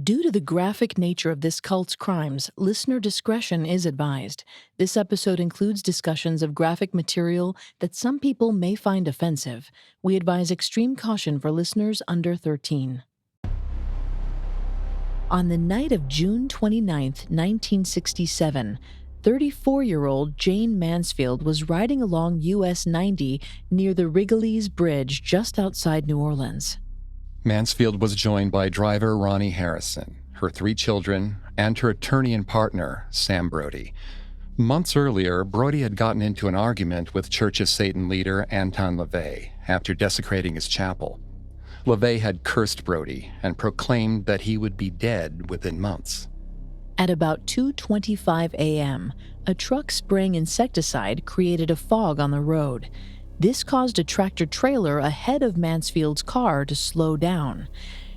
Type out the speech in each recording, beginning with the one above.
Due to the graphic nature of this cult's crimes, listener discretion is advised. This episode includes discussions of graphic material that some people may find offensive. We advise extreme caution for listeners under 13. On the night of June 29, 1967, 34-year-old Jane Mansfield was riding along US 90 near the Rigolets Bridge just outside New Orleans. Mansfield was joined by driver Ronnie Harrison, her 3 children, and her attorney and partner, Sam Brody. Months earlier, Brody had gotten into an argument with Church of Satan leader Anton LaVey after desecrating his chapel. LaVey had cursed Brody and proclaimed that he would be dead within months. At about 2:25 a.m., a truck spraying insecticide created a fog on the road. This caused a tractor-trailer ahead of Mansfield's car to slow down.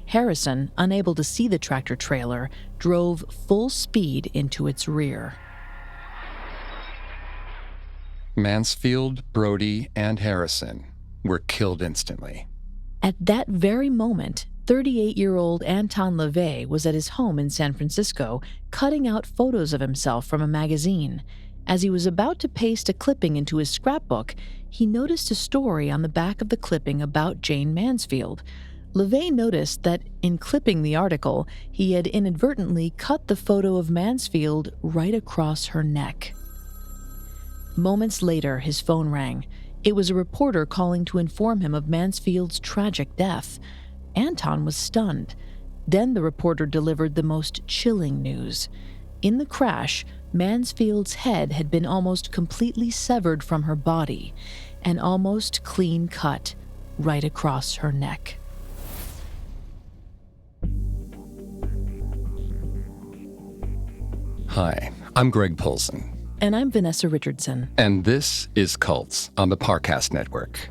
Harrison, unable to see the tractor-trailer, drove full speed into its rear. Mansfield, Brody, and Harrison were killed instantly. At that very moment, 38-year-old Anton LaVey was at his home in San Francisco, cutting out photos of himself from a magazine. As he was about to paste a clipping into his scrapbook, he noticed a story on the back of the clipping about Jane Mansfield. LaVey noticed that in clipping the article, he had inadvertently cut the photo of Mansfield right across her neck. Moments later, his phone rang. It was a reporter calling to inform him of Mansfield's tragic death. Anton was stunned. Then the reporter delivered the most chilling news. In the crash, Mansfield's head had been almost completely severed from her body, an almost clean cut right across her neck. Hi, I'm Greg Polson. And I'm Vanessa Richardson. And this is Cults on the Parcast Network.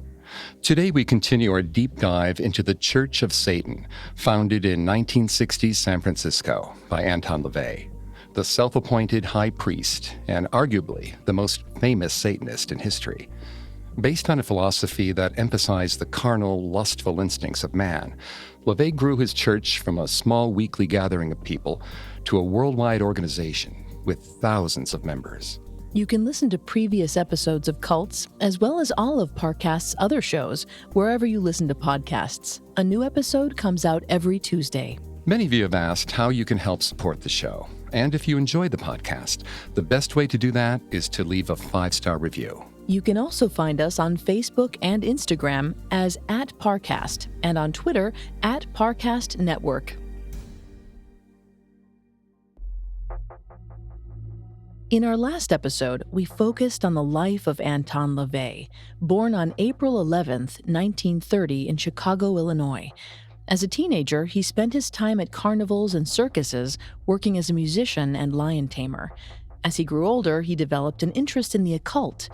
Today we continue our deep dive into the Church of Satan, founded in 1960s San Francisco by Anton LaVey, the self-appointed high priest and arguably the most famous Satanist in history. Based on a philosophy that emphasized the carnal, lustful instincts of man, LaVey grew his church from a small weekly gathering of people to a worldwide organization with thousands of members. You can listen to previous episodes of Cults, as well as all of Parcast's other shows, wherever you listen to podcasts. A new episode comes out every Tuesday. Many of you have asked how you can help support the show. And if you enjoy the podcast, the best way to do that is to leave a 5-star review. You can also find us on Facebook and Instagram as @Parcast, and on Twitter @Parcast Network. In our last episode, we focused on the life of Anton LaVey, born on April 11th, 1930 in Chicago, Illinois. As a teenager, he spent his time at carnivals and circuses, working as a musician and lion tamer. As he grew older, he developed an interest in the occult.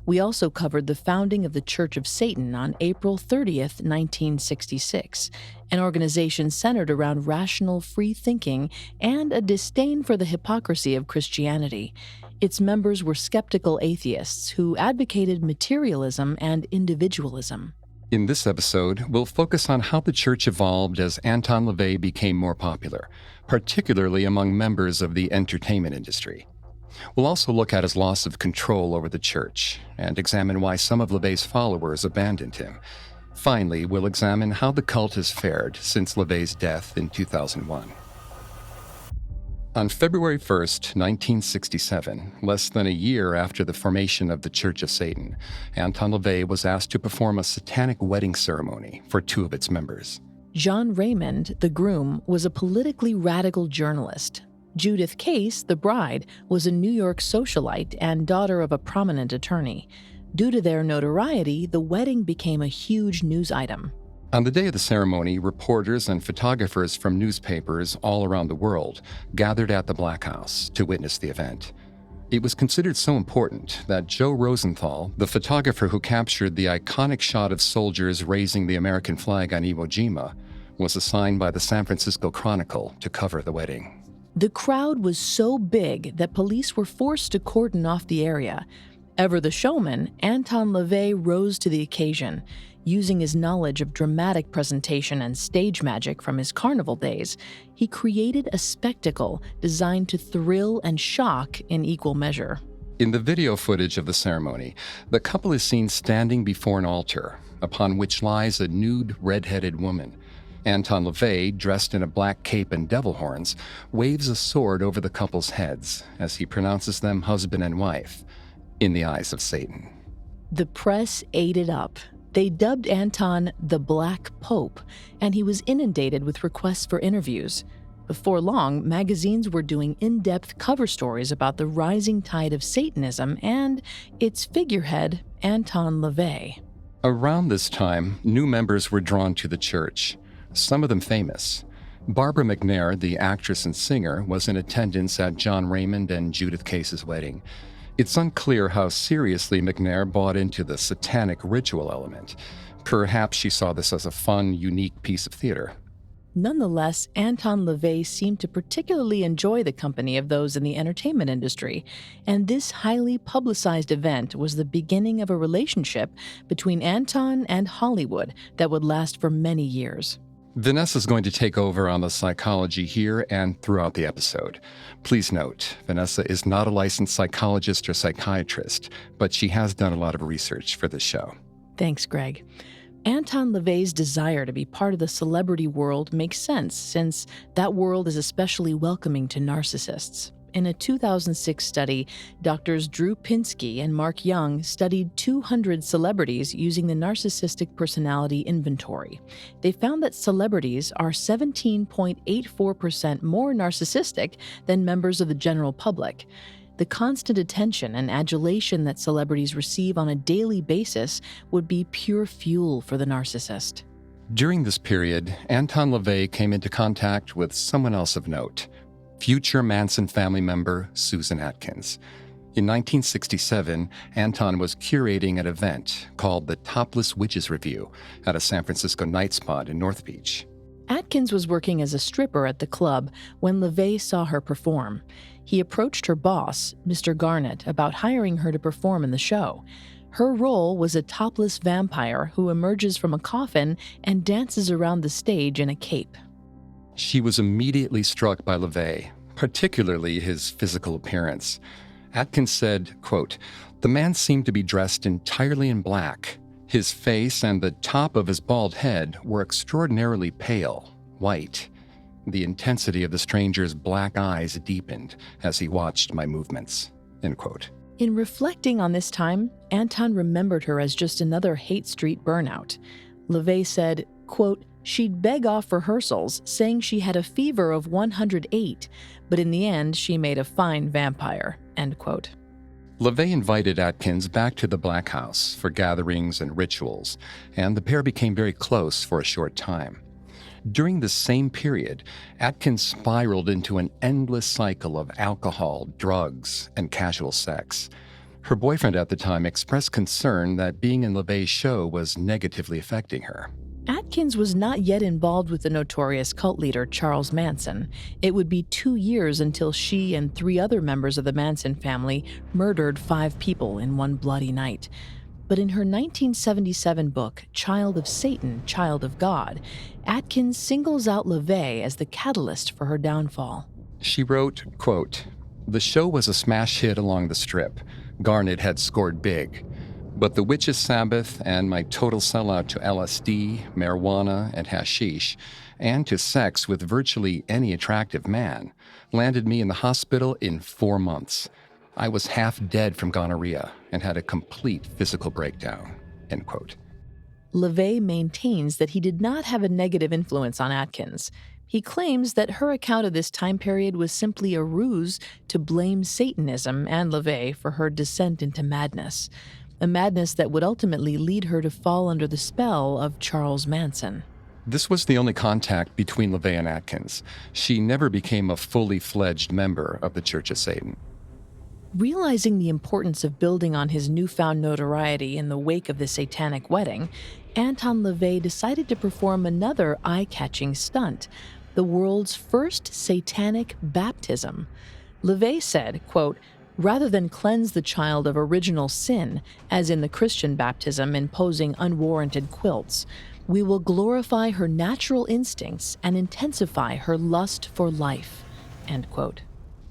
We also covered the founding of the Church of Satan on April 30th, 1966, an organization centered around rational free thinking and a disdain for the hypocrisy of Christianity. Its members were skeptical atheists who advocated materialism and individualism. In this episode, we'll focus on how the church evolved as Anton LaVey became more popular, particularly among members of the entertainment industry. We'll also look at his loss of control over the church and examine why some of LaVey's followers abandoned him. Finally, we'll examine how the cult has fared since LaVey's death in 2001. On February 1st, 1967, less than a year after the formation of the Church of Satan, Anton LaVey was asked to perform a satanic wedding ceremony for 2 of its members. John Raymond, the groom, was a politically radical journalist. Judith Case, the bride, was a New York socialite and daughter of a prominent attorney. Due to their notoriety, the wedding became a huge news item. On the day of the ceremony, reporters and photographers from newspapers all around the world gathered at the Black House to witness the event. It was considered so important that Joe Rosenthal, the photographer who captured the iconic shot of soldiers raising the American flag on Iwo Jima, was assigned by the San Francisco Chronicle to cover the wedding. The crowd was so big that police were forced to cordon off the area. Ever the showman, Anton LaVey rose to the occasion. Using his knowledge of dramatic presentation and stage magic from his carnival days, he created a spectacle designed to thrill and shock in equal measure. In the video footage of the ceremony, the couple is seen standing before an altar, upon which lies a nude, red-headed woman. Anton LaVey, dressed in a black cape and devil horns, waves a sword over the couple's heads as he pronounces them husband and wife, in the eyes of Satan. The press ate it up. They dubbed Anton the Black Pope, and he was inundated with requests for interviews. Before long, magazines were doing in-depth cover stories about the rising tide of Satanism and its figurehead, Anton LaVey. Around this time, new members were drawn to the church, some of them famous. Barbara McNair, the actress and singer, was in attendance at John Raymond and Judith Case's wedding. It's unclear how seriously McNair bought into the satanic ritual element. Perhaps she saw this as a fun, unique piece of theater. Nonetheless, Anton LaVey seemed to particularly enjoy the company of those in the entertainment industry, and this highly publicized event was the beginning of a relationship between Anton and Hollywood that would last for many years. Vanessa's going to take over on the psychology here and throughout the episode. Please note, Vanessa is not a licensed psychologist or psychiatrist, but she has done a lot of research for this show. Thanks, Greg. Anton LaVey's desire to be part of the celebrity world makes sense, since that world is especially welcoming to narcissists. In a 2006 study, doctors Drew Pinsky and Mark Young studied 200 celebrities using the Narcissistic Personality Inventory. They found that celebrities are 17.84% more narcissistic than members of the general public. The constant attention and adulation that celebrities receive on a daily basis would be pure fuel for the narcissist. During this period, Anton LaVey came into contact with someone else of note, future Manson family member Susan Atkins. In 1967, Anton was curating an event called the Topless Witches Review at a San Francisco night spot in North Beach. Atkins was working as a stripper at the club when LaVey saw her perform. He approached her boss, Mr. Garnett, about hiring her to perform in the show. Her role was a topless vampire who emerges from a coffin and dances around the stage in a cape. She was immediately struck by LaVey, particularly his physical appearance. Atkins said, quote, "The man seemed to be dressed entirely in black. His face and the top of his bald head were extraordinarily pale, white. The intensity of the stranger's black eyes deepened as he watched my movements." End quote. In reflecting on this time, Anton remembered her as just another Hate Street burnout. LaVey said, quote, "She'd beg off rehearsals, saying she had a fever of 108, but in the end, she made a fine vampire." End quote. LaVey invited Atkins back to the Black House for gatherings and rituals, and the pair became very close for a short time. During the same period, Atkins spiraled into an endless cycle of alcohol, drugs, and casual sex. Her boyfriend at the time expressed concern that being in LaVey's show was negatively affecting her. Atkins was not yet involved with the notorious cult leader Charles Manson. It would be 2 years until she and 3 other members of the Manson family murdered 5 people in one bloody night. But in her 1977 book, Child of Satan, Child of God, Atkins singles out LaVey as the catalyst for her downfall. She wrote, quote, "The show was a smash hit along the strip. Garnett had scored big. But the Witches' Sabbath and my total sellout to LSD, marijuana, and hashish, and to sex with virtually any attractive man, landed me in the hospital in 4 months. I was half dead from gonorrhea and had a complete physical breakdown." End quote. LaVey maintains that he did not have a negative influence on Atkins. He claims that her account of this time period was simply a ruse to blame Satanism and LaVey for her descent into madness, a madness that would ultimately lead her to fall under the spell of Charles Manson. This was the only contact between LaVey and Atkins. She never became a fully fledged member of the Church of Satan. Realizing the importance of building on his newfound notoriety in the wake of the satanic wedding, Anton LaVey decided to perform another eye-catching stunt, the world's first satanic baptism. LaVey said, quote, Rather than cleanse the child of original sin, as in the Christian baptism imposing unwarranted quilts, we will glorify her natural instincts and intensify her lust for life." End quote.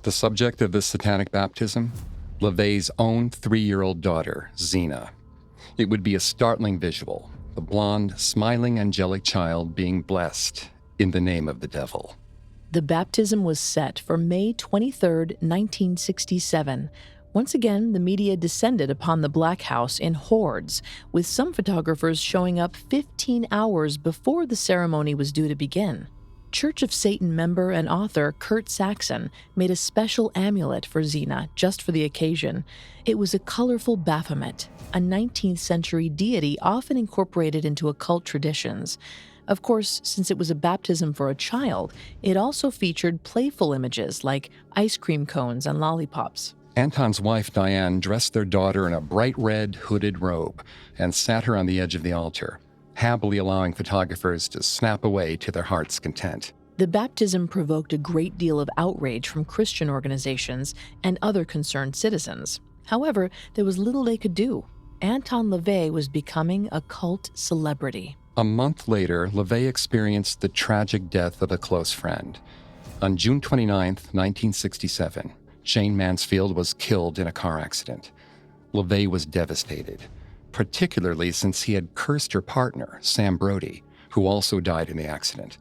The subject of this satanic baptism? LaVey's own 3-year-old daughter, Xena. It would be a startling visual, the blonde, smiling, angelic child being blessed in the name of the devil. The baptism was set for May 23, 1967. Once again, the media descended upon the Black House in hordes, with some photographers showing up 15 hours before the ceremony was due to begin. Church of Satan member and author Kurt Saxon made a special amulet for Xena just for the occasion. It was a colorful Baphomet, a 19th century deity often incorporated into occult traditions. Of course, since it was a baptism for a child, it also featured playful images like ice cream cones and lollipops. Anton's wife, Diane, dressed their daughter in a bright red hooded robe and sat her on the edge of the altar, happily allowing photographers to snap away to their heart's content. The baptism provoked a great deal of outrage from Christian organizations and other concerned citizens. However, there was little they could do. Anton LaVey was becoming a cult celebrity. A month later, LaVey experienced the tragic death of a close friend. On June 29, 1967, Jane Mansfield was killed in a car accident. LaVey was devastated, particularly since he had cursed her partner, Sam Brody, who also died in the accident.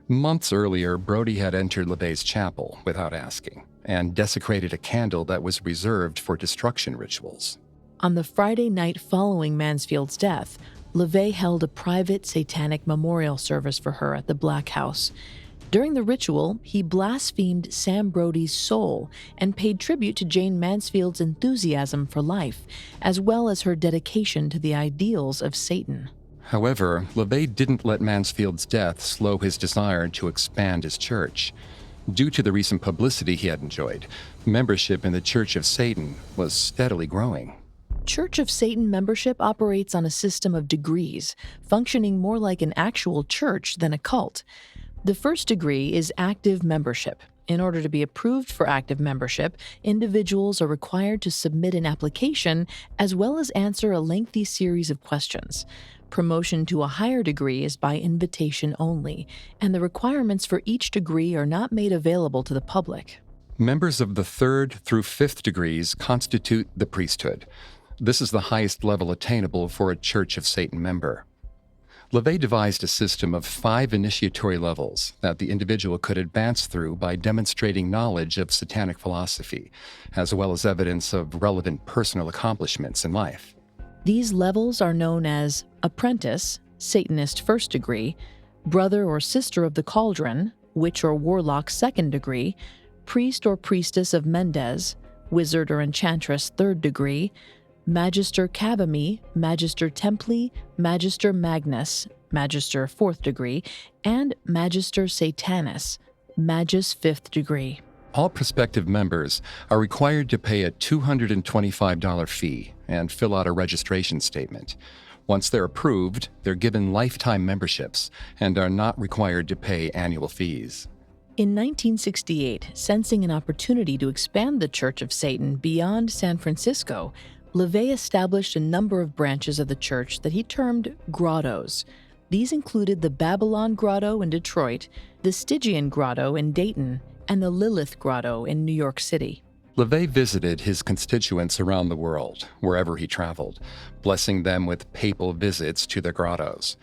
Months earlier, Brody had entered LaVey's chapel without asking and desecrated a candle that was reserved for destruction rituals. On the Friday night following Mansfield's death, LaVey held a private satanic memorial service for her at the Black House. During the ritual, he blasphemed Sam Brody's soul and paid tribute to Jane Mansfield's enthusiasm for life, as well as her dedication to the ideals of Satan. However, LaVey didn't let Mansfield's death slow his desire to expand his church. Due to the recent publicity he had enjoyed, membership in the Church of Satan was steadily growing. Church of Satan membership operates on a system of degrees, functioning more like an actual church than a cult. The first degree is active membership. In order to be approved for active membership, individuals are required to submit an application as well as answer a lengthy series of questions. Promotion to a higher degree is by invitation only, and the requirements for each degree are not made available to the public. Members of the 3rd through 5th degrees constitute the priesthood. This is the highest level attainable for a Church of Satan member. LaVey devised a system of 5 initiatory levels that the individual could advance through by demonstrating knowledge of satanic philosophy, as well as evidence of relevant personal accomplishments in life. These levels are known as apprentice, Satanist 1st degree, brother or sister of the cauldron, witch or warlock 2nd degree, priest or priestess of Mendez, wizard or enchantress 3rd degree, Magister Cavami, Magister Templi, Magister Magnus, Magister 4th degree, and Magister Satanis, Magus 5th degree. All prospective members are required to pay a $225 fee and fill out a registration statement. Once they're approved, they're given lifetime memberships and are not required to pay annual fees. In 1968, sensing an opportunity to expand the Church of Satan beyond San Francisco, LaVey established a number of branches of the church that he termed grottos. These included the Babylon Grotto in Detroit, the Stygian Grotto in Dayton, and the Lilith Grotto in New York City. LaVey visited his constituents around the world, wherever he traveled, blessing them with papal visits to their grottos.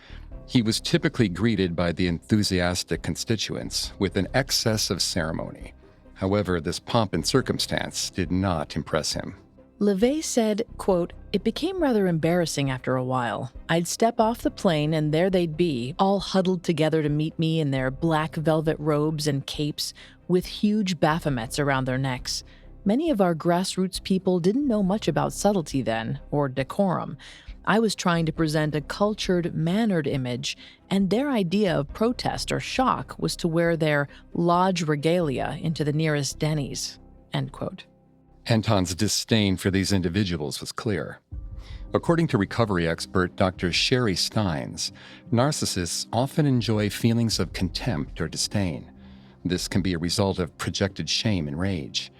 He was typically greeted by the enthusiastic constituents with an excess of ceremony. However, this pomp and circumstance did not impress him. LaVey said, quote, "It became rather embarrassing after a while. I'd step off the plane and there they'd be, all huddled together to meet me in their black velvet robes and capes with huge Baphomets around their necks. Many of our grassroots people didn't know much about subtlety then, or decorum. I was trying to present a cultured, mannered image, and their idea of protest or shock was to wear their lodge regalia into the nearest Denny's," end quote. Anton's disdain for these individuals was clear. According to recovery expert Dr. Sherry Steins, narcissists often enjoy feelings of contempt or disdain. This can be a result of projected shame and rage.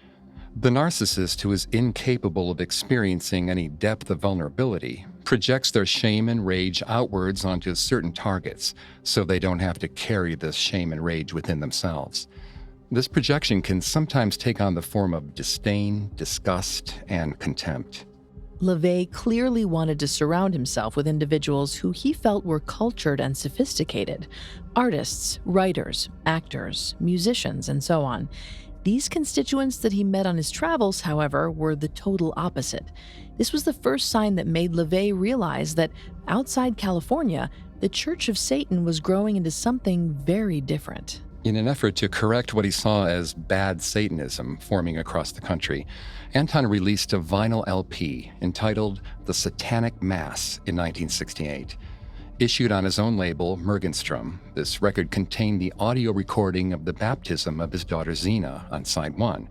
The narcissist, who is incapable of experiencing any depth of vulnerability, projects their shame and rage outwards onto certain targets, so they don't have to carry this shame and rage within themselves. This projection can sometimes take on the form of disdain, disgust, and contempt. LaVey clearly wanted to surround himself with individuals who he felt were cultured and sophisticated: artists, writers, actors, musicians, and so on. These constituents that he met on his travels, however, were the total opposite. This was the first sign that made LaVey realize that outside California, the Church of Satan was growing into something very different. In an effort to correct what he saw as bad Satanism forming across the country, Anton released a vinyl LP entitled The Satanic Mass in 1968. Issued on his own label, Morgenstern, this record contained the audio recording of the baptism of his daughter Zena on side 1.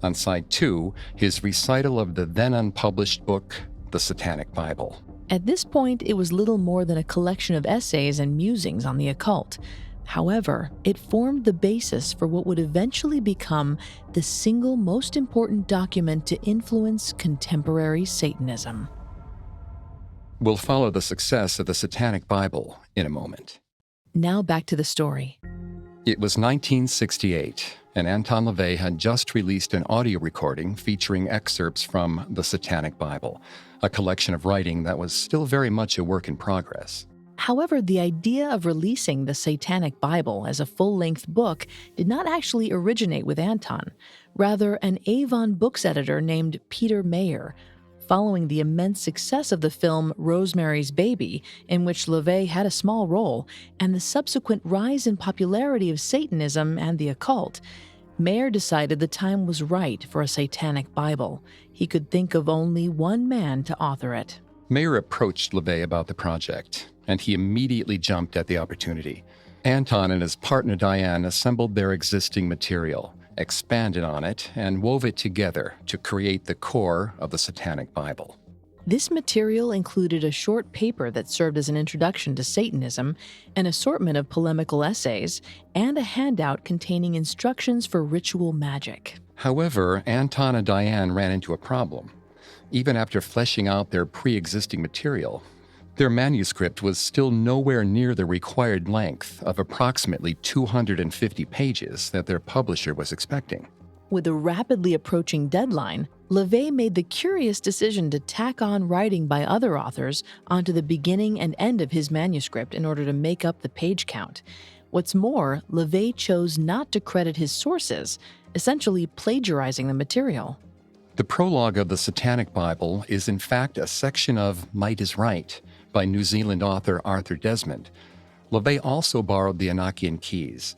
On side 2, his recital of the then unpublished book, The Satanic Bible. At this point, it was little more than a collection of essays and musings on the occult. However, it formed the basis for what would eventually become the single most important document to influence contemporary Satanism. We'll follow the success of the Satanic Bible in a moment. Now back to the story. It was 1968, and Anton LaVey had just released an audio recording featuring excerpts from the Satanic Bible, a collection of writing that was still very much a work in progress. However, the idea of releasing the Satanic Bible as a full-length book did not actually originate with Anton. Rather, an Avon Books editor named Peter Mayer. Following the immense success of the film Rosemary's Baby, in which LaVey had a small role, and the subsequent rise in popularity of Satanism and the occult, Mayer decided the time was right for a Satanic Bible. He could think of only one man to author it. Mayer approached LaVey about the project, and he immediately jumped at the opportunity. Anton and his partner Diane assembled their existing material, expanded on it, and wove it together to create the core of the Satanic Bible. This material included a short paper that served as an introduction to Satanism, an assortment of polemical essays, and a handout containing instructions for ritual magic. However, Anton and Diane ran into a problem. Even after fleshing out their pre-existing material, their manuscript was still nowhere near the required length of approximately 250 pages that their publisher was expecting. With a rapidly approaching deadline, LaVey made the curious decision to tack on writing by other authors onto the beginning and end of his manuscript in order to make up the page count. What's more, LaVey chose not to credit his sources, essentially plagiarizing the material. The prologue of the Satanic Bible is in fact a section of Might is Right by New Zealand author Arthur Desmond. LaVey also borrowed the Enochian Keys,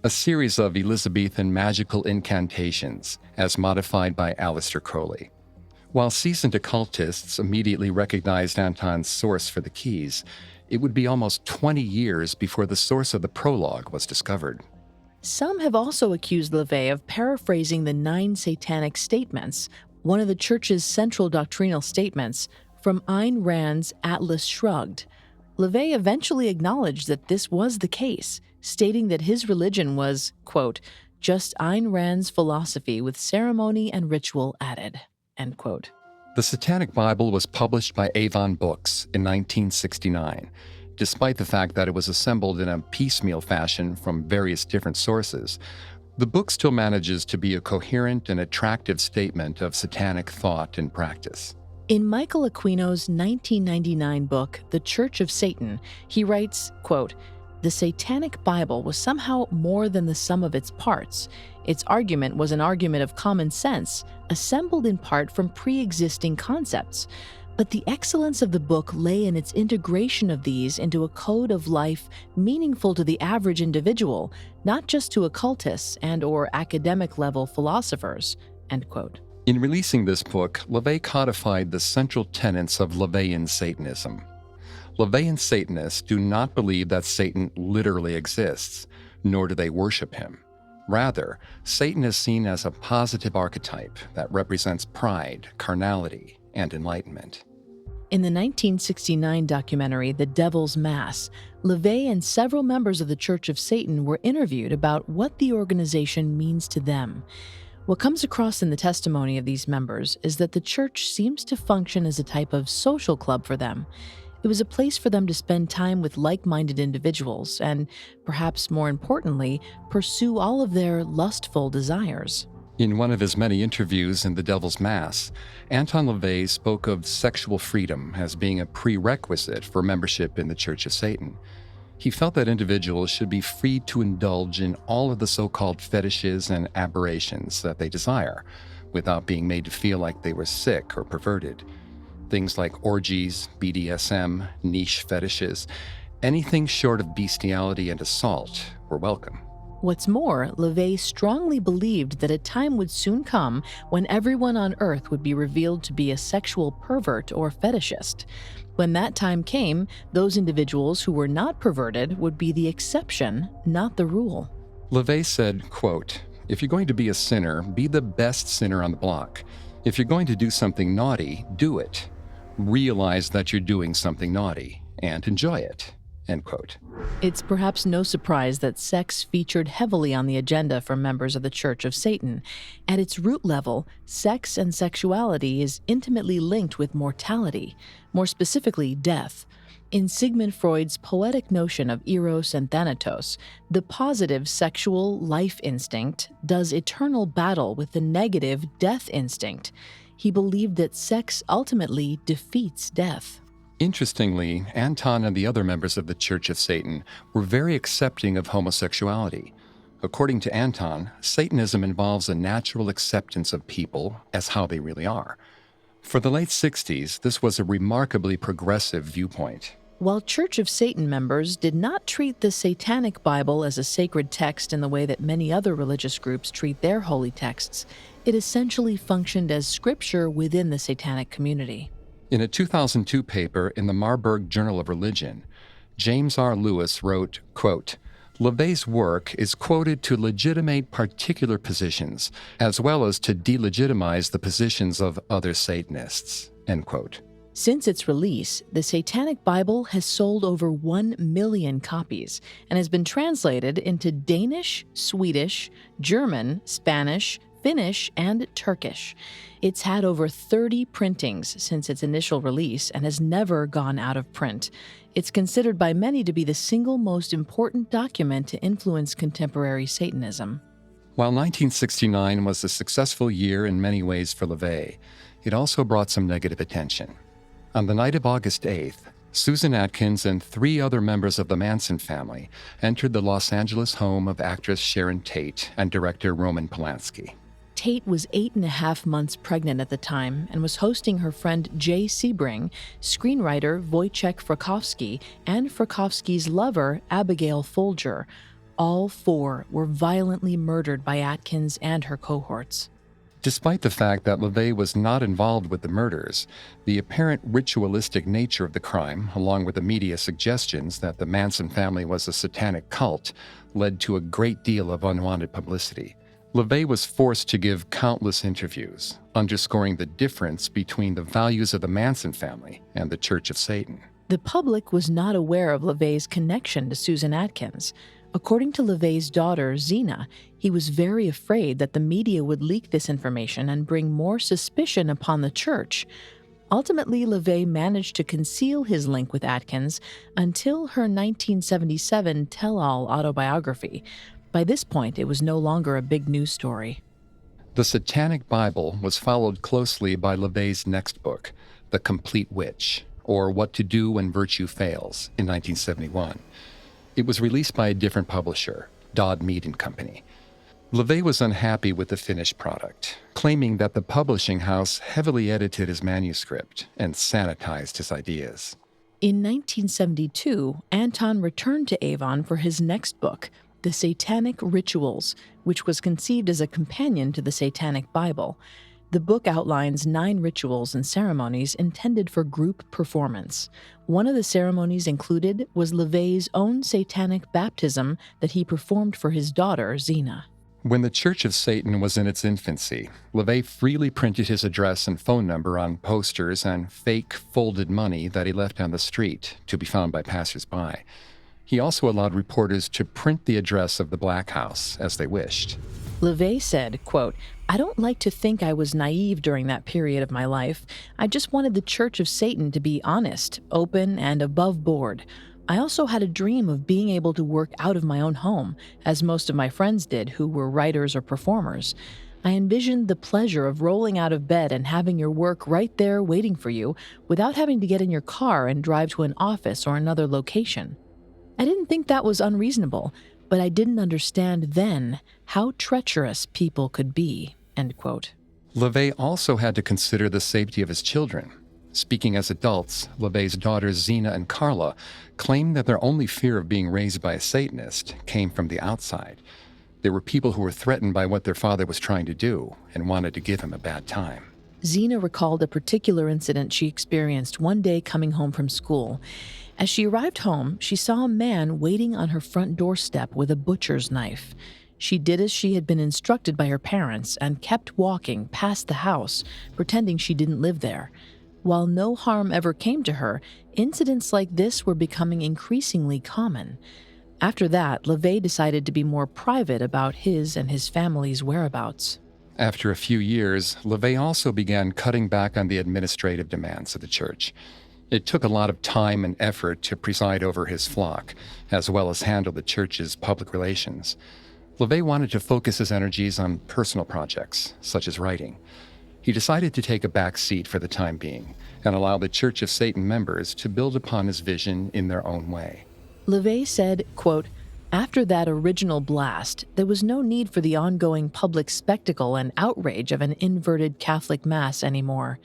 a series of Elizabethan magical incantations as modified by Aleister Crowley. While seasoned occultists immediately recognized Anton's source for the keys, it would be almost 20 years before the source of the prologue was discovered. Some have also accused LaVey of paraphrasing the 9 satanic statements, one of the Church's central doctrinal statements, from Ayn Rand's Atlas Shrugged. LaVey eventually acknowledged that this was the case, stating that his religion was, quote, just Ayn Rand's philosophy with ceremony and ritual added, end quote. The Satanic Bible was published by Avon Books in 1969. Despite the fact that it was assembled in a piecemeal fashion from various different sources, the book still manages to be a coherent and attractive statement of satanic thought and practice. In Michael Aquino's 1999 book, The Church of Satan, he writes, quote, the Satanic Bible was somehow more than the sum of its parts. Its argument was an argument of common sense, assembled in part from pre-existing concepts. But the excellence of the book lay in its integration of these into a code of life meaningful to the average individual, not just to occultists and/or academic-level philosophers, end quote. In releasing this book, LaVey codified the central tenets of LaVeyan Satanism. LaVeyan Satanists do not believe that Satan literally exists, nor do they worship him. Rather, Satan is seen as a positive archetype that represents pride, carnality, and enlightenment. In the 1969 documentary The Devil's Mass, LaVey and several members of the Church of Satan were interviewed about what the organization means to them. What comes across in the testimony of these members is that the church seems to function as a type of social club for them. It was a place for them to spend time with like-minded individuals and, perhaps more importantly, pursue all of their lustful desires. In one of his many interviews in The Devil's Mass, Anton LaVey spoke of sexual freedom as being a prerequisite for membership in the Church of Satan. He felt that individuals should be free to indulge in all of the so-called fetishes and aberrations that they desire, without being made to feel like they were sick or perverted. Things like orgies, BDSM, niche fetishes, anything short of bestiality and assault were welcome. What's more, LaVey strongly believed that a time would soon come when everyone on Earth would be revealed to be a sexual pervert or fetishist. When that time came, those individuals who were not perverted would be the exception, not the rule. LaVey said, quote, "If you're going to be a sinner, be the best sinner on the block. If you're going to do something naughty, do it. Realize that you're doing something naughty and enjoy it." End quote. It's perhaps no surprise that sex featured heavily on the agenda for members of the Church of Satan. At its root level, sex and sexuality is intimately linked with mortality, more specifically death. In Sigmund Freud's poetic notion of eros and thanatos, the positive sexual life instinct does eternal battle with the negative death instinct. He believed that sex ultimately defeats death. Interestingly, Anton and the other members of the Church of Satan were very accepting of homosexuality. According to Anton, Satanism involves a natural acceptance of people as how they really are. For the late 60s, this was a remarkably progressive viewpoint. While Church of Satan members did not treat the Satanic Bible as a sacred text in the way that many other religious groups treat their holy texts, it essentially functioned as scripture within the Satanic community. In a 2002 paper in the Marburg Journal of Religion, James R. Lewis wrote, quote, "LaVey's work is quoted to legitimate particular positions, as well as to delegitimize the positions of other Satanists." End quote. Since its release, the Satanic Bible has sold over 1 million copies and has been translated into Danish, Swedish, German, Spanish, Finnish, and Turkish. It's had over 30 printings since its initial release and has never gone out of print. It's considered by many to be the single most important document to influence contemporary Satanism. While 1969 was a successful year in many ways for LaVey, it also brought some negative attention. On the night of August 8th, Susan Atkins and 3 other members of the Manson family entered the Los Angeles home of actress Sharon Tate and director Roman Polanski. Tate was 8.5 months pregnant at the time and was hosting her friend Jay Sebring, screenwriter Wojciech Frykowski, and Frykowski's lover Abigail Folger. All 4 were violently murdered by Atkins and her cohorts. Despite the fact that LaVey was not involved with the murders, the apparent ritualistic nature of the crime, along with the media suggestions that the Manson family was a satanic cult, led to a great deal of unwanted publicity. LaVey was forced to give countless interviews, underscoring the difference between the values of the Manson family and the Church of Satan. The public was not aware of LaVey's connection to Susan Atkins. According to LaVey's daughter, Zena, he was very afraid that the media would leak this information and bring more suspicion upon the church. Ultimately, LaVey managed to conceal his link with Atkins until her 1977 tell-all autobiography. By this point, it was no longer a big news story. The Satanic Bible was followed closely by LaVey's next book, The Complete Witch, or What to Do When Virtue Fails, in 1971. It was released by a different publisher, Dodd Mead and Company. LaVey was unhappy with the finished product, claiming that the publishing house heavily edited his manuscript and sanitized his ideas. In 1972, Anton returned to Avon for his next book, The Satanic Rituals, which was conceived as a companion to the Satanic Bible. The book outlines 9 rituals and ceremonies intended for group performance. One of the ceremonies included was LaVey's own satanic baptism that he performed for his daughter, Zena. When the Church of Satan was in its infancy, LaVey freely printed his address and phone number on posters and fake folded money that he left on the street to be found by passers-by. He also allowed reporters to print the address of the Black House as they wished. LaVey said, quote, I don't like to think I was naive during that period of my life. I just wanted the Church of Satan to be honest, open, and above board. I also had a dream of being able to work out of my own home, as most of my friends did who were writers or performers. I envisioned the pleasure of rolling out of bed and having your work right there waiting for you without having to get in your car and drive to an office or another location. I didn't think that was unreasonable, but I didn't understand then how treacherous people could be." End quote. LaVey also had to consider the safety of his children. Speaking as adults, LaVey's daughters Zena and Carla claimed that their only fear of being raised by a Satanist came from the outside. They were people who were threatened by what their father was trying to do and wanted to give him a bad time. Zena recalled a particular incident she experienced one day coming home from school. As she arrived home, she saw a man waiting on her front doorstep with a butcher's knife. She did as she had been instructed by her parents and kept walking past the house, pretending she didn't live there. While no harm ever came to her, incidents like this were becoming increasingly common. After that, LaVey decided to be more private about his and his family's whereabouts. After a few years, LaVey also began cutting back on the administrative demands of the church. It took a lot of time and effort to preside over his flock, as well as handle the church's public relations. LaVey wanted to focus his energies on personal projects, such as writing. He decided to take a back seat for the time being and allow the Church of Satan members to build upon his vision in their own way. LaVey said, quote, "After that original blast, there was no need for the ongoing public spectacle and outrage of an inverted Catholic Mass anymore.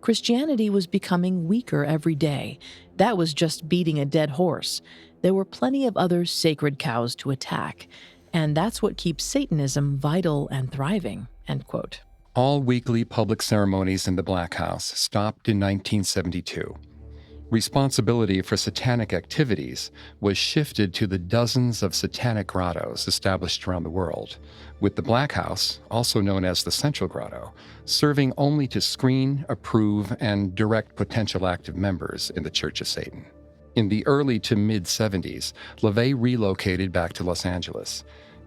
Christianity was becoming weaker every day. That was just beating a dead horse. There were plenty of other sacred cows to attack. And that's what keeps Satanism vital and thriving." End quote. All weekly public ceremonies in the Black House stopped in 1972. Responsibility for satanic activities was shifted to the dozens of satanic grottos established around the world, with the Black House, also known as the Central Grotto, serving only to screen, approve, and direct potential active members in the Church of Satan. In the early to mid-70s, LaVey relocated back to Los Angeles.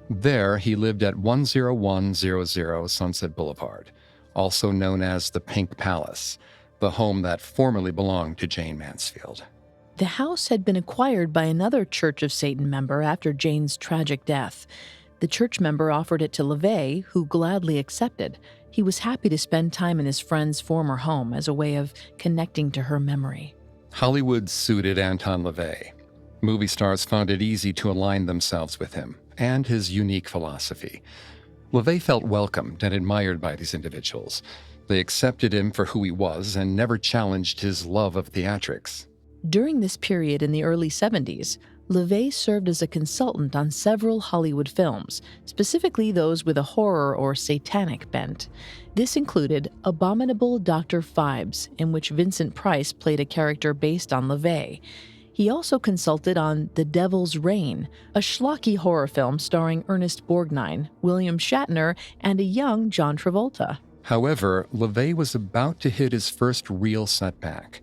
There, he lived at 10100 Sunset Boulevard, also known as the Pink Palace, the home that formerly belonged to Jane Mansfield. The house had been acquired by another Church of Satan member after Jane's tragic death. The church member offered it to LaVey, who gladly accepted. He was happy to spend time in his friend's former home as a way of connecting to her memory. Hollywood suited Anton LaVey. Movie stars found it easy to align themselves with him and his unique philosophy. LaVey felt welcomed and admired by these individuals. They accepted him for who he was and never challenged his love of theatrics. During this period in the early 70s, LaVey served as a consultant on several Hollywood films, specifically those with a horror or satanic bent. This included Abominable Dr. Phibes, in which Vincent Price played a character based on LaVey. He also consulted on The Devil's Reign, a schlocky horror film starring Ernest Borgnine, William Shatner, and a young John Travolta. However, LaVey was about to hit his first real setback.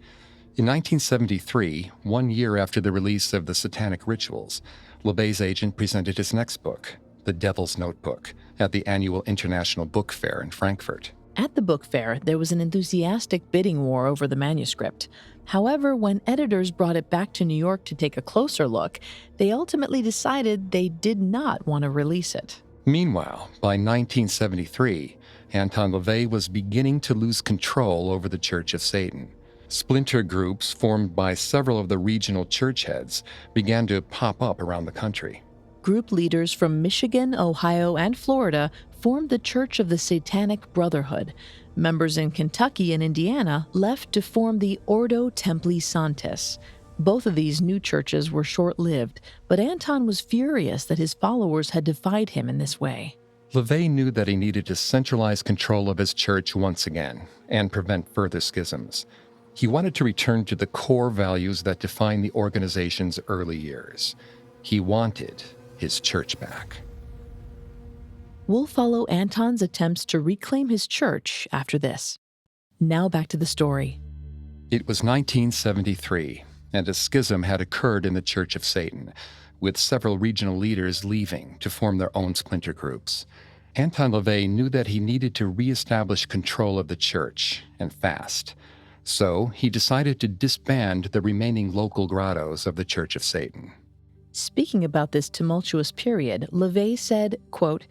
In 1973, 1 year after the release of The Satanic Rituals, LaVey's agent presented his next book, The Devil's Notebook, at the annual International Book Fair in Frankfurt. At the book fair, there was an enthusiastic bidding war over the manuscript. However, when editors brought it back to New York to take a closer look, they ultimately decided they did not want to release it. Meanwhile, by 1973, Anton LaVey was beginning to lose control over the Church of Satan. Splinter groups formed by several of the regional church heads began to pop up around the country. Group leaders from Michigan, Ohio, and Florida formed the Church of the Satanic Brotherhood. Members in Kentucky and Indiana left to form the Ordo Templi Sanctis. Both of these new churches were short-lived, but Anton was furious that his followers had defied him in this way. LaVey knew that he needed to centralize control of his church once again and prevent further schisms. He wanted to return to the core values that defined the organization's early years. He wanted his church back. We'll follow Anton's attempts to reclaim his church after this. Now back to the story. It was 1973, and a schism had occurred in the Church of Satan, with several regional leaders leaving to form their own splinter groups. Anton LaVey knew that he needed to reestablish control of the church, and fast. So he decided to disband the remaining local grottos of the Church of Satan. Speaking about this tumultuous period, LaVey said, quote,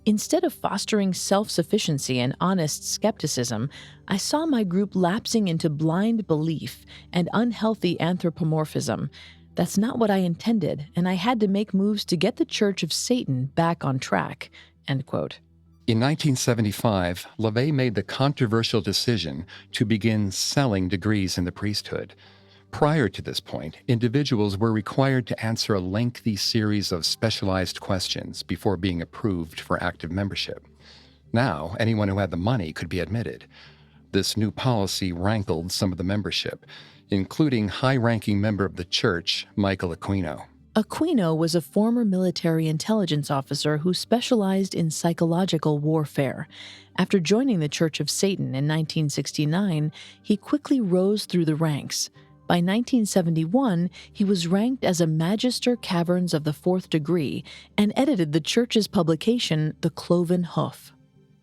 "Instead of fostering self-sufficiency and honest skepticism, I saw my group lapsing into blind belief and unhealthy anthropomorphism. That's not what I intended, and I had to make moves to get the Church of Satan back on track." End quote. In 1975, LaVey made the controversial decision to begin selling degrees in the priesthood. Prior to this point, individuals were required to answer a lengthy series of specialized questions before being approved for active membership. Now, anyone who had the money could be admitted. This new policy rankled some of the membership, including high-ranking member of the church, Michael Aquino. Aquino was a former military intelligence officer who specialized in psychological warfare. After joining the Church of Satan in 1969, he quickly rose through the ranks. By 1971, he was ranked as a Magister Caverns of the Fourth Degree and edited the church's publication, The Cloven Hoof.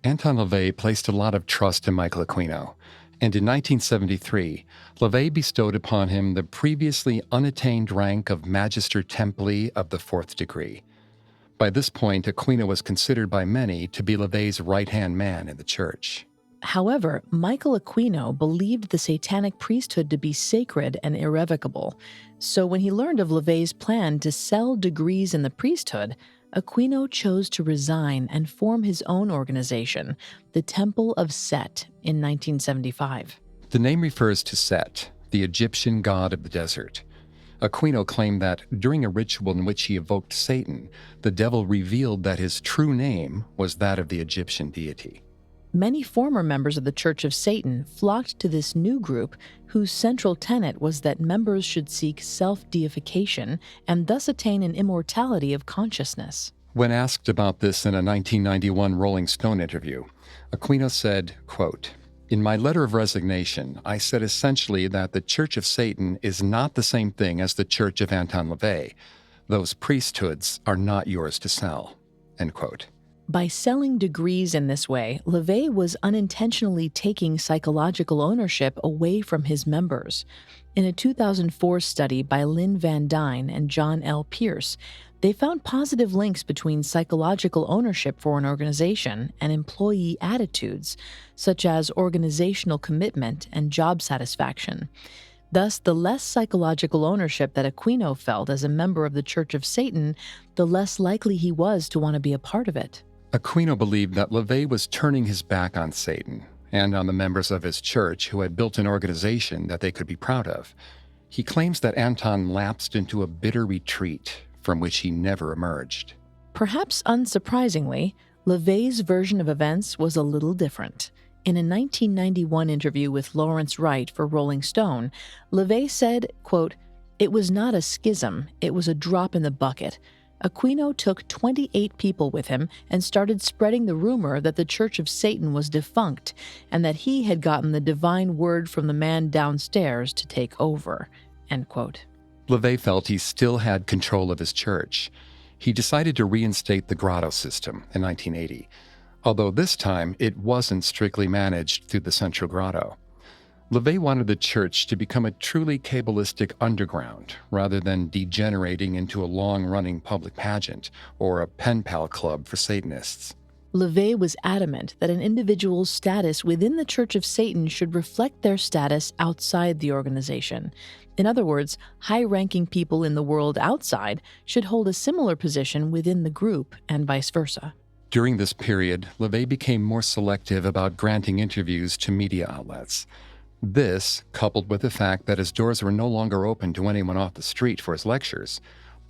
Anton LaVey placed a lot of trust in Michael Aquino, and in 1973, LaVey bestowed upon him the previously unattained rank of Magister Templi of the Fourth Degree. By this point, Aquino was considered by many to be LaVey's right-hand man in the church. However, Michael Aquino believed the satanic priesthood to be sacred and irrevocable. So when he learned of LaVey's plan to sell degrees in the priesthood, Aquino chose to resign and form his own organization, the Temple of Set, in 1975. The name refers to Set, the Egyptian god of the desert. Aquino claimed that during a ritual in which he evoked Satan, the devil revealed that his true name was that of the Egyptian deity. Many former members of the Church of Satan flocked to this new group whose central tenet was that members should seek self-deification and thus attain an immortality of consciousness. When asked about this in a 1991 Rolling Stone interview, Aquino said, quote, "In my letter of resignation, I said essentially that the Church of Satan is not the same thing as the Church of Anton LaVey. Those priesthoods are not yours to sell." End quote. By selling degrees in this way, LaVey was unintentionally taking psychological ownership away from his members. In a 2004 study by Lynn Van Dyne and John L. Pierce, they found positive links between psychological ownership for an organization and employee attitudes, such as organizational commitment and job satisfaction. Thus, the less psychological ownership that Aquino felt as a member of the Church of Satan, the less likely he was to want to be a part of it. Aquino believed that LaVey was turning his back on Satan and on the members of his church who had built an organization that they could be proud of. He claims that Anton lapsed into a bitter retreat from which he never emerged. Perhaps unsurprisingly, LaVey's version of events was a little different. In a 1991 interview with Lawrence Wright for Rolling Stone, LaVey said, quote, "It was not a schism, it was a drop in the bucket. Aquino took 28 people with him and started spreading the rumor that the Church of Satan was defunct and that he had gotten the divine word from the man downstairs to take over." End quote. LaVey felt he still had control of his church. He decided to reinstate the grotto system in 1980, although this time it wasn't strictly managed through the central grotto. LaVey wanted the church to become a truly Kabbalistic underground, rather than degenerating into a long-running public pageant or a pen pal club for Satanists. LaVey was adamant that an individual's status within the Church of Satan should reflect their status outside the organization. In other words, high-ranking people in the world outside should hold a similar position within the group, and vice versa. During this period, LaVey became more selective about granting interviews to media outlets. This, coupled with the fact that his doors were no longer open to anyone off the street for his lectures,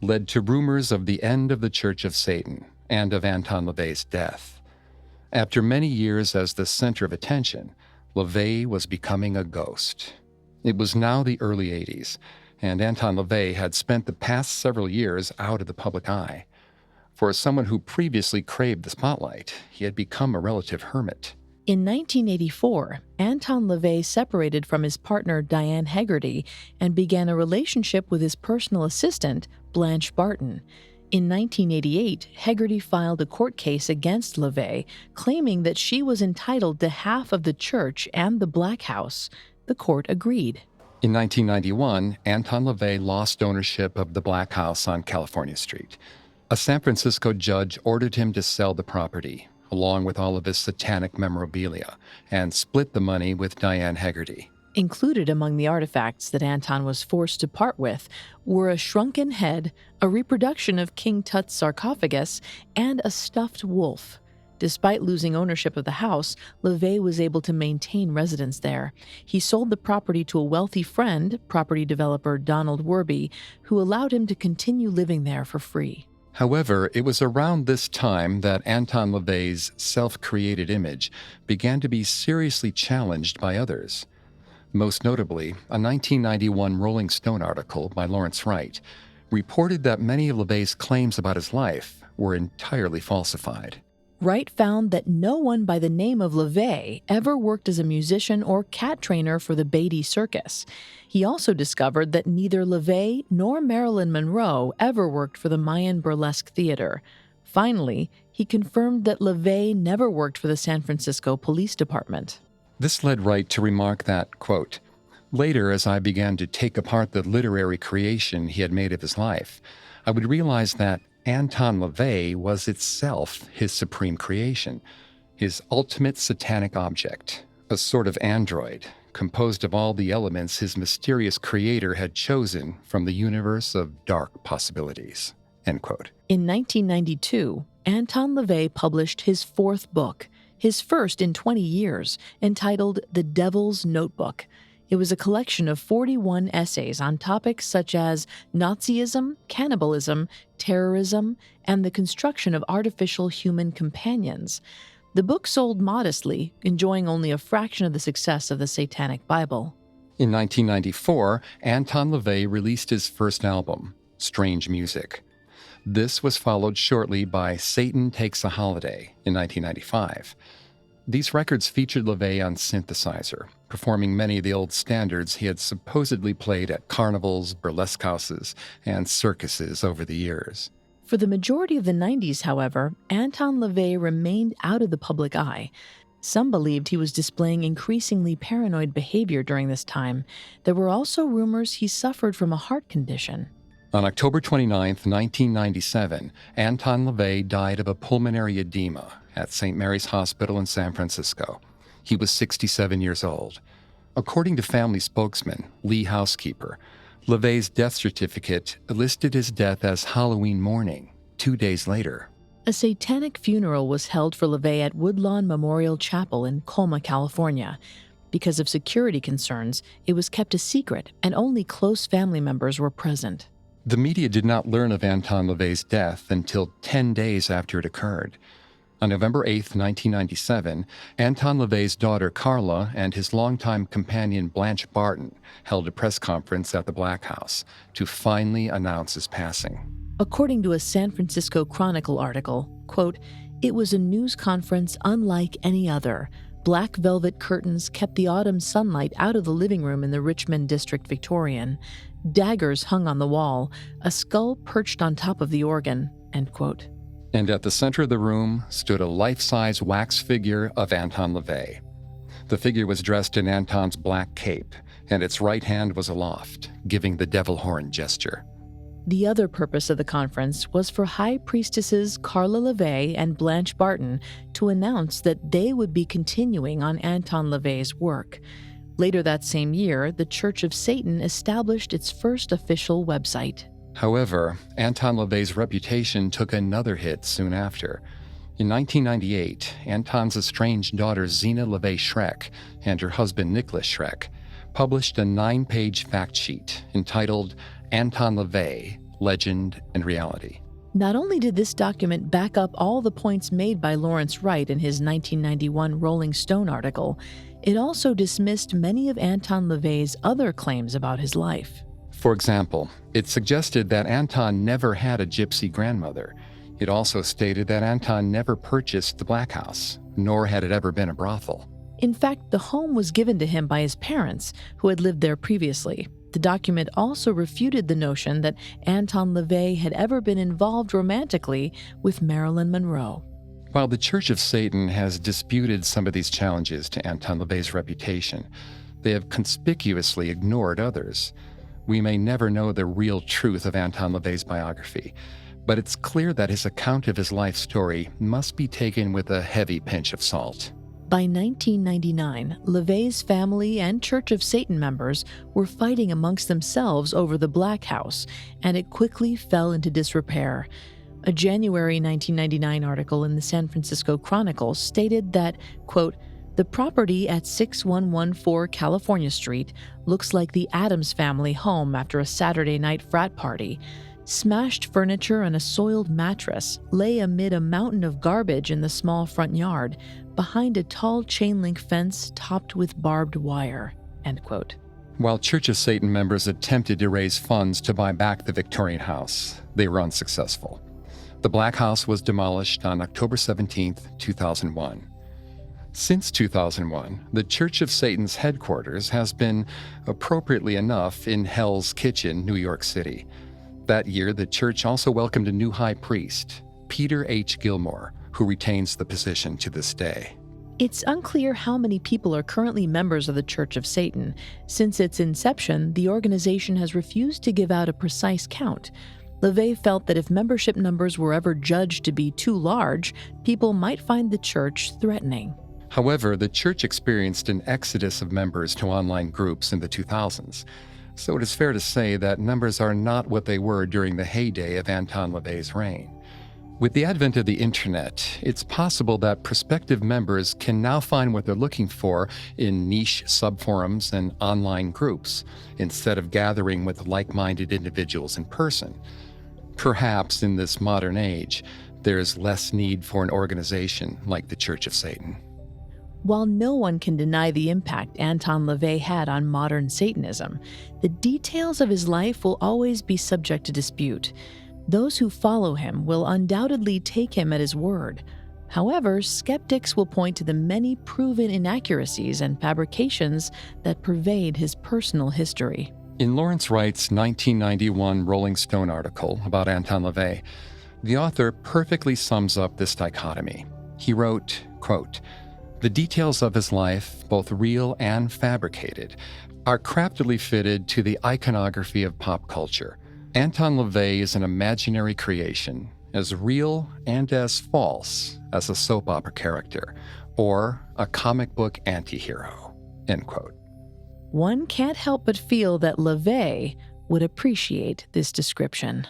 led to rumors of the end of the Church of Satan and of Anton LaVey's death. After many years as the center of attention, LaVey was becoming a ghost. It was now the early 80s, and Anton LaVey had spent the past several years out of the public eye. For someone who previously craved the spotlight, he had become a relative hermit. In 1984, Anton LaVey separated from his partner Diane Hegarty and began a relationship with his personal assistant, Blanche Barton. In 1988, Hegarty filed a court case against LaVey, claiming that she was entitled to half of the church and the Black House. The court agreed. In 1991, Anton LaVey lost ownership of the Black House on California Street. A San Francisco judge ordered him to sell the property, along with all of his satanic memorabilia, and split the money with Diane Hegarty. Included among the artifacts that Anton was forced to part with were a shrunken head, a reproduction of King Tut's sarcophagus, and a stuffed wolf. Despite losing ownership of the house, LaVey was able to maintain residence there. He sold the property to a wealthy friend, property developer Donald Werby, who allowed him to continue living there for free. However, it was around this time that Anton LaVey's self-created image began to be seriously challenged by others. Most notably, a 1991 Rolling Stone article by Lawrence Wright reported that many of LaVey's claims about his life were entirely falsified. Wright found that no one by the name of LaVey ever worked as a musician or cat trainer for the Beatty Circus. He also discovered that neither LaVey nor Marilyn Monroe ever worked for the Mayan Burlesque Theater. Finally, he confirmed that LaVey never worked for the San Francisco Police Department. This led Wright to remark that, quote, "Later, as I began to take apart the literary creation he had made of his life, I would realize that Anton LaVey was itself his supreme creation, his ultimate satanic object, a sort of android, composed of all the elements his mysterious creator had chosen from the universe of dark possibilities." End quote. In 1992, Anton LaVey published his fourth book, his first in 20 years, entitled The Devil's Notebook. It was a collection of 41 essays on topics such as Nazism, cannibalism, terrorism, and the construction of artificial human companions. The book sold modestly, enjoying only a fraction of the success of the Satanic Bible. In 1994, Anton LaVey released his first album, Strange Music. This was followed shortly by Satan Takes a Holiday in 1995. These records featured LaVey on synthesizer, performing many of the old standards he had supposedly played at carnivals, burlesque houses, and circuses over the years. For the majority of the 90s, however, Anton LaVey remained out of the public eye. Some believed he was displaying increasingly paranoid behavior during this time. There were also rumors he suffered from a heart condition. On October 29, 1997, Anton LaVey died of a pulmonary edema at St. Mary's Hospital in San Francisco. He was 67 years old. According to family spokesman Lee Housekeeper, LaVey's death certificate listed his death as Halloween morning, 2 days later. A satanic funeral was held for LaVey at Woodlawn Memorial Chapel in Colma, California. Because of security concerns, it was kept a secret, and only close family members were present. The media did not learn of Anton LaVey's death until 10 days after it occurred. On November 8, 1997, Anton LaVey's daughter Carla and his longtime companion Blanche Barton held a press conference at the Black House to finally announce his passing. According to a San Francisco Chronicle article, quote, "It was a news conference unlike any other. Black velvet curtains kept the autumn sunlight out of the living room in the Richmond District Victorian. Daggers hung on the wall, a skull perched on top of the organ," end quote. And at the center of the room stood a life-size wax figure of Anton LaVey. The figure was dressed in Anton's black cape, and its right hand was aloft, giving the devil horn gesture. The other purpose of the conference was for High Priestesses Carla LaVey and Blanche Barton to announce that they would be continuing on Anton LaVey's work. Later that same year, the Church of Satan established its first official website. However, Anton LaVey's reputation took another hit soon after. In 1998, Anton's estranged daughter Zena LaVey Schreck and her husband Nicholas Schreck published a 9-page fact sheet entitled Anton LaVey, Legend and Reality. Not only did this document back up all the points made by Lawrence Wright in his 1991 Rolling Stone article, it also dismissed many of Anton LaVey's other claims about his life. For example, it suggested that Anton never had a gypsy grandmother. It also stated that Anton never purchased the Black House, nor had it ever been a brothel. In fact, the home was given to him by his parents, who had lived there previously. The document also refuted the notion that Anton LaVey had ever been involved romantically with Marilyn Monroe. While the Church of Satan has disputed some of these challenges to Anton LaVey's reputation, they have conspicuously ignored others. We may never know the real truth of Anton LaVey's biography, but it's clear that his account of his life story must be taken with a heavy pinch of salt. By 1999, LaVey's family and Church of Satan members were fighting amongst themselves over the Black House, and it quickly fell into disrepair. A January 1999 article in the San Francisco Chronicle stated that, quote, "The property at 6114 California Street looks like the Addams family home after a Saturday night frat party. Smashed furniture and a soiled mattress lay amid a mountain of garbage in the small front yard, behind a tall chain-link fence topped with barbed wire," end quote. While Church of Satan members attempted to raise funds to buy back the Victorian house, they were unsuccessful. The Black House was demolished on October 17, 2001. Since 2001, the Church of Satan's headquarters has been, appropriately enough, in Hell's Kitchen, New York City. That year, the church also welcomed a new high priest, Peter H. Gilmore, who retains the position to this day. It's unclear how many people are currently members of the Church of Satan. Since its inception, the organization has refused to give out a precise count. LaVey felt that if membership numbers were ever judged to be too large, people might find the church threatening. However, the church experienced an exodus of members to online groups in the 2000s, so it is fair to say that numbers are not what they were during the heyday of Anton LaVey's reign. With the advent of the internet, it's possible that prospective members can now find what they're looking for in niche subforums and online groups, instead of gathering with like-minded individuals in person. Perhaps in this modern age, there's less need for an organization like the Church of Satan. While no one can deny the impact Anton LaVey had on modern Satanism, the details of his life will always be subject to dispute. Those who follow him will undoubtedly take him at his word. However, skeptics will point to the many proven inaccuracies and fabrications that pervade his personal history. In Lawrence Wright's 1991 Rolling Stone article about Anton LaVey, the author perfectly sums up this dichotomy. He wrote, quote, "The details of his life, both real and fabricated, are craftily fitted to the iconography of pop culture. Anton LaVey is an imaginary creation, as real and as false as a soap opera character, or a comic book anti-hero," end quote. One can't help but feel that LaVey would appreciate this description.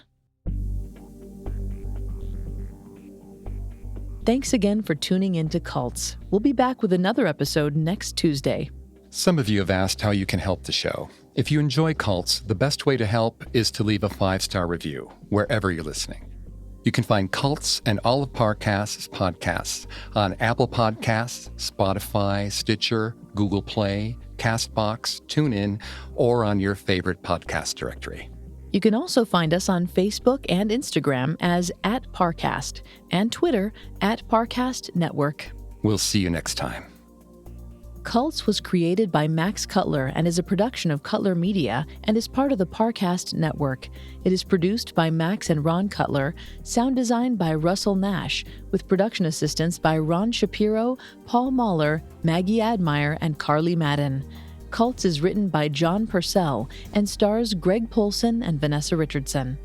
Thanks again for tuning in to Cults. We'll be back with another episode next Tuesday. Some of you have asked how you can help the show. If you enjoy Cults, the best way to help is to leave a 5-star review wherever you're listening. You can find Cults and all of Parcast's podcasts on Apple Podcasts, Spotify, Stitcher, Google Play, CastBox, TuneIn, or on your favorite podcast directory. You can also find us on Facebook and Instagram as @Parcast and Twitter @Parcast Network. We'll see you next time. Cults was created by Max Cutler and is a production of Cutler Media and is part of the Parcast Network. It is produced by Max and Ron Cutler, sound design by Russell Nash, with production assistance by Ron Shapiro, Paul Mahler, Maggie Admire, and Carly Madden. Cults is written by John Purcell and stars Greg Polson and Vanessa Richardson.